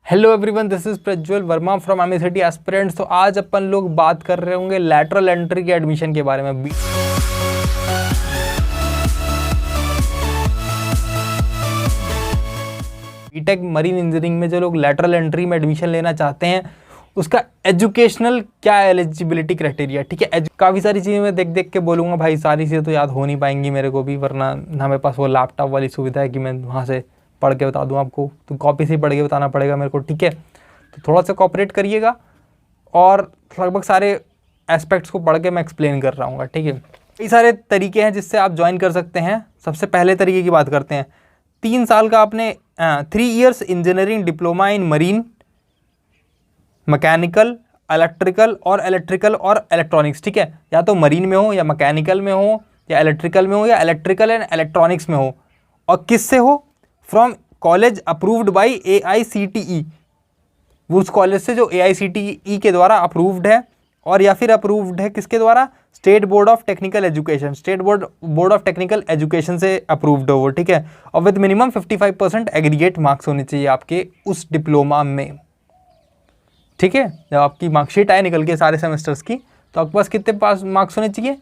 Hello everyone, this is Prajwal Verma from MST aspirants. तो आज अपन लोग बात कर रहे होंगे लैटरल एंट्री के एडमिशन के बारे में। बीटेक मरीन इंजीनियरिंग में जो लोग लैटरल एंट्री में एडमिशन लेना चाहते हैं उसका एजुकेशनल क्या एलिजिबिलिटी क्राइटेरिया, ठीक है। काफ़ी सारी चीज़ें मैं देख देख के बोलूँगा भाई, सारी चीज़ें तो याद हो नहीं पाएंगी मेरे को भी, वरना ना मेरे पास वो लैपटॉप वाली सुविधा है कि मैं वहाँ से पढ़ के बता दूँ आपको, तो कॉपी से पढ़ के बताना पड़ेगा मेरे को, ठीक है। तो थोड़ा सा कोऑपरेट करिएगा और लगभग सारे एस्पेक्ट्स को पढ़ के मैं एक्सप्लेन कर रहा हूँ, ठीक है। कई सारे तरीके हैं जिससे आप ज्वाइन कर सकते हैं। सबसे पहले तरीके की बात करते हैं। 3 साल का आपने 3 years engineering diploma in marine, mechanical, electrical और इलेक्ट्रॉनिक्स, ठीक है। या तो मरीन में हो या मैकेनिकल में हो या इलेक्ट्रिकल में हो या इलेक्ट्रिकल एंड इलेक्ट्रॉनिक्स में हो, और किससे हो? From college approved by AICTE, वो उस कॉलेज से जो AICTE के द्वारा अप्रूव्ड है, और या फिर अप्रूव्ड है किसके द्वारा? State board of technical education, state board of technical education से अप्रूव्ड हो वो, ठीक है। और विद मिनिमम 55% एग्रीगेट मार्क्स होने चाहिए आपके उस डिप्लोमा में, ठीक है। जब आपकी मार्कशीट आए निकल के सारे सेमेस्टर्स की, तो आपके पास कितने पास मार्क्स होने चाहिए?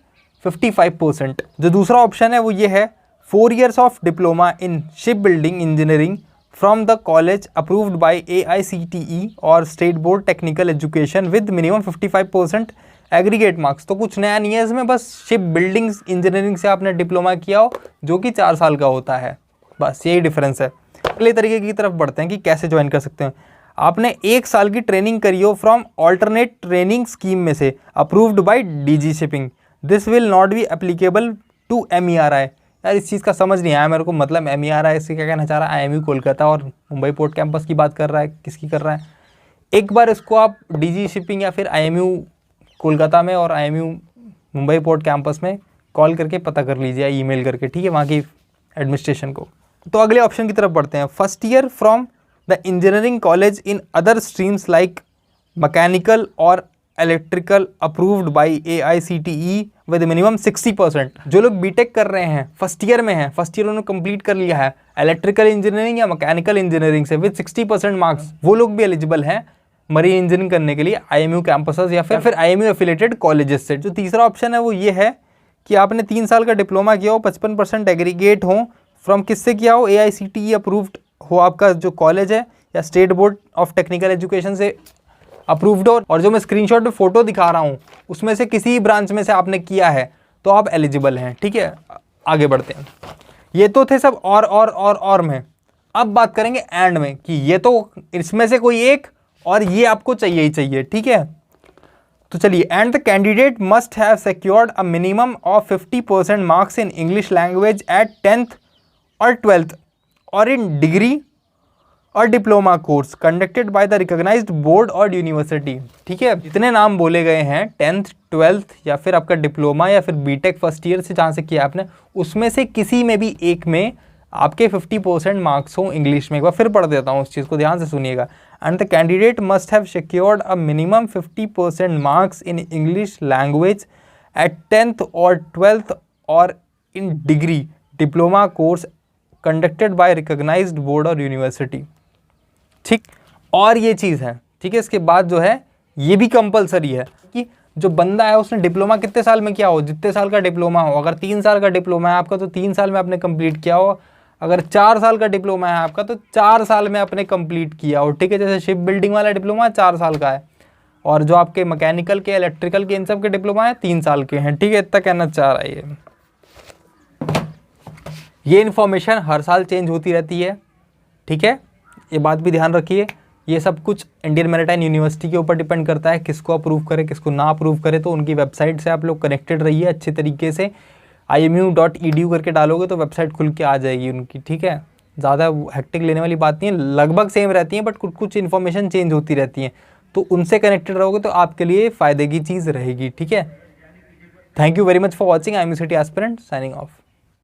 55%। जो दूसरा ऑप्शन है वो ये है, 4 years of diploma in ship building engineering from the college approved by AICTE और state board technical education with minimum 55% aggregate marks. तो कुछ नया नहीं है इसमें, बस शिप बिल्डिंग इंजीनियरिंग से आपने डिप्लोमा किया हो जो कि 4 साल का होता है, बस यही डिफरेंस है। अगले तरीके की तरफ बढ़ते हैं कि कैसे ज्वाइन कर सकते हैं। आपने 1 साल की ट्रेनिंग करी हो फ्रॉम ऑल्टरनेट ट्रेनिंग स्कीम में से, approved by DG shipping. This will not be applicable to MERI। यार इस चीज़ का समझ नहीं आया मेरे को, मतलब MERI इससे क्या कहना चाह रहा है? IMU कोलकाता और मुंबई पोर्ट कैंपस की बात कर रहा है, किसकी कर रहा है? एक बार इसको आप DG शिपिंग या फिर IMU कोलकाता में और IMU मुंबई पोर्ट कैंपस में कॉल करके पता कर लीजिए, ईमेल करके, ठीक है, वहाँ की एडमिनिस्ट्रेशन को। तो अगले ऑप्शन की तरफ बढ़ते हैं। First year from the engineering college in other streams like mechanical और electrical approved by AICTE with minimum 60%। जो लोग बीटेक कर रहे हैं, फर्स्ट ईयर में हैं, फर्स्ट ईयर उन्होंने कंप्लीट कर लिया है इलेक्ट्रिकल इंजीनियरिंग या मैकेनिकल इंजीनियरिंग से विद 60% मार्क्स, वो लोग भी एलिजिबल हैं मरीन इंजीनियरिंग करने के लिए IMU कैंपसेस या फिर IMU एफिलेटेड कॉलेजेस से। जो तीसरा ऑप्शन है वो ये है कि आपने 3 साल का डिप्लोमा किया हो, 55% एग्रीगेट हो, फ्रॉम किससे किया हो? AICTE अप्रूव्ड हो आपका जो कॉलेज है, या state board of technical education से अप्रूव्ड हो, और जो मैं स्क्रीनशॉट में फोटो दिखा रहा हूँ उसमें से किसी ब्रांच में से आपने किया है तो आप एलिजिबल हैं, ठीक है। आगे बढ़ते हैं। ये तो थे सब और में। अब बात करेंगे एंड में कि ये तो इसमें से कोई एक और ये आपको चाहिए ही चाहिए, ठीक है। तो चलिए, and the candidate must have secured a minimum of 50% marks in English language at 10th और 12th और इन डिग्री और diploma course conducted by the recognised board और यूनिवर्सिटी, ठीक है। जितने नाम बोले गए हैं 10th 12th या फिर आपका डिप्लोमा या फिर बीटेक फर्स्ट ईयर से जहाँ से किया आपने, उसमें से किसी में भी एक में आपके 50% मार्क्स हो इंग्लिश में। एक बार फिर पढ़ देता हूँ, उस चीज़ को ध्यान से सुनिएगा। And the candidate must have secured a minimum 50% marks in English language at 10th और 12th और in degree diploma course conducted by recognised board और यूनिवर्सिटी, ठीक। और ये चीज़ है, ठीक है। इसके बाद जो है ये भी कंपलसरी है कि जो बंदा है उसने डिप्लोमा कितने साल में किया हो, जितने साल का डिप्लोमा हो। अगर 3 साल का डिप्लोमा है आपका तो 3 साल में आपने कंप्लीट किया हो। अगर 4 साल का डिप्लोमा है आपका तो 4 साल में आपने कंप्लीट किया हो, ठीक है। जैसे शिप बिल्डिंग वाला डिप्लोमा 4 साल का है, और जो आपके मैकेनिकल के, इलेक्ट्रिकल के, इन सब के डिप्लोमा है 3 साल के हैं, ठीक है। इतना कहना चाह रहा है ये इन्फॉर्मेशन हर साल चेंज होती रहती है, ठीक है। ये बात भी ध्यान रखिए। ये सब कुछ इंडियन मैरीटाइम यूनिवर्सिटी के ऊपर डिपेंड करता है, किसको अप्रूव करे किसको ना अप्रूव करे। तो उनकी वेबसाइट से आप लोग कनेक्टेड रहिए अच्छे तरीके से। IMU.edu करके डालोगे तो वेबसाइट खुल के आ जाएगी उनकी, ठीक है। ज़्यादा हेक्टिक लेने वाली बात नहीं है, लगभग सेम रहती हैं, बट कुछ इन्फॉर्मेशन चेंज होती रहती हैं। तो उनसे कनेक्टेड रहोगे तो आपके लिए फ़ायदे की चीज़ रहेगी, ठीक है। Thank you very much for watching. I am MST aspirant signing off.